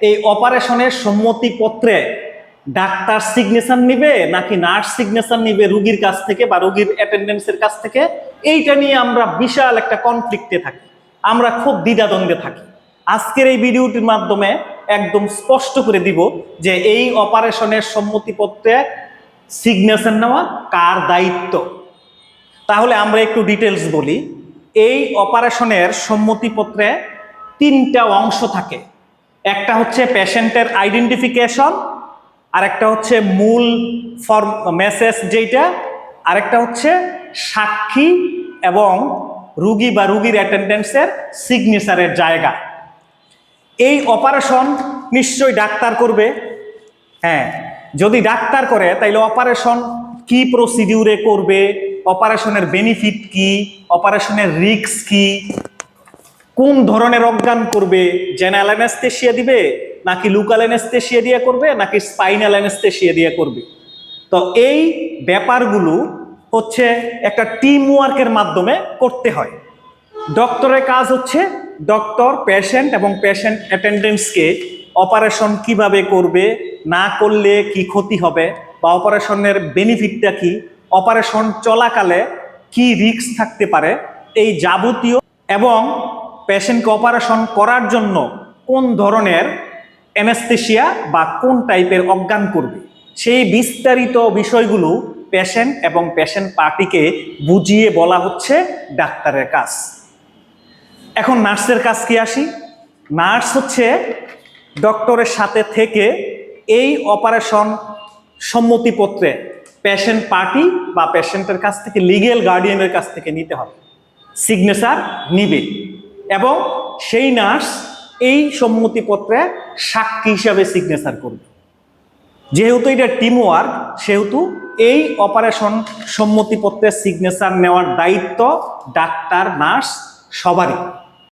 এই অপারেশনের সম্মতিপত্রে doctor signature নিবে নাকি নার্স সিগনেচার নিবে রোগীর কাছ থেকে বা রোগীর অ্যাটেন্ডেন্সের কাছ থেকে, এইটা নিয়ে আমরা বিশাল একটা কনফ্লিক্টে থাকি, আমরা খুব দ্বিধাদ্বন্দ্বে থাকি। আজকের এই ভিডিওটির মাধ্যমে একদম স্পষ্ট করে দিব যে এই অপারেশনের সম্মতিপত্রে সিগনেচার নেওয়া কার দায়িত্ব। তাহলে আমরা একটু ডিটেলস বলি। এই অপারেশনের সম্মতিপত্রে তিনটা অংশ থাকে। একটা হচ্ছে পেশেন্টের আইডেন্টিফিকেশন, আরেকটা হচ্ছে মূল ফর্ম মেসেজ যেটা, আরেকটা হচ্ছে সাক্ষী এবং রুগী বা রুগীর অ্যাটেন্ডেন্সের সিগনেচারের জায়গা। এই অপারেশন নিশ্চয়ই ডাক্তার করবে। হ্যাঁ, যদি ডাক্তার করে তাইলে অপারেশন কি প্রসিডিউরে করবে, অপারেশনের বেনিফিট কি, অপারেশনের রিস্ক কি, কোন ধরনের অজ্ঞান করবে, জেনারেল অ্যানেস্থেসিয়া দিবে নাকি লোকাল অ্যানেস্থেসিয়া দিয়ে করবে নাকি স্পাইনাল অ্যানেস্থেসিয়া দিয়ে করবে। তো এই ব্যাপারগুলো হচ্ছে একটা টিম ওয়ার্কের মাধ্যমে করতে হয়। ডক্টরের কাজ হচ্ছে ডক্টর পেশেন্ট এবং পেশেন্ট অ্যাটেন্ডেন্সকে অপারেশন কিভাবে করবে, না করলে কি ক্ষতি হবে বা অপারেশনের বেনিফিটটা কি, অপারেশন চলাকালে কি রিস্ক থাকতে পারে, এই যাবতীয় এবং পেশেন্টকে অপারেশন করার জন্য কোন ধরনের অ্যানেস্থেসিয়া বা কোন টাইপের অজ্ঞান করবে, সেই বিস্তারিত বিষয়গুলো পেশেন্ট এবং পেশেন্ট পার্টিকে বুঝিয়ে বলা হচ্ছে ডাক্তারের কাজ। এখন নার্সের কাজ কি আসি। নার্স হচ্ছে ডক্টরের সাথে থেকে এই অপারেশন সম্মতিপত্রে পেশেন্ট পার্টি বা পেশেন্টের কাছ থেকে লিগ্যাল গার্ডিয়ানের কাছ থেকে নিতে হবে, সিগনেচার নিবে এবং সেই নার্স এই সম্মতিপত্রে সাক্ষী হিসাবে সিগনেচার করবে। যেহেতু এটা টিম ওয়ার্ক, সেহেতু এই অপারেশন সম্মতিপত্রের সিগনেচার নেওয়ার দায়িত্ব ডাক্তার নার্স সবারই।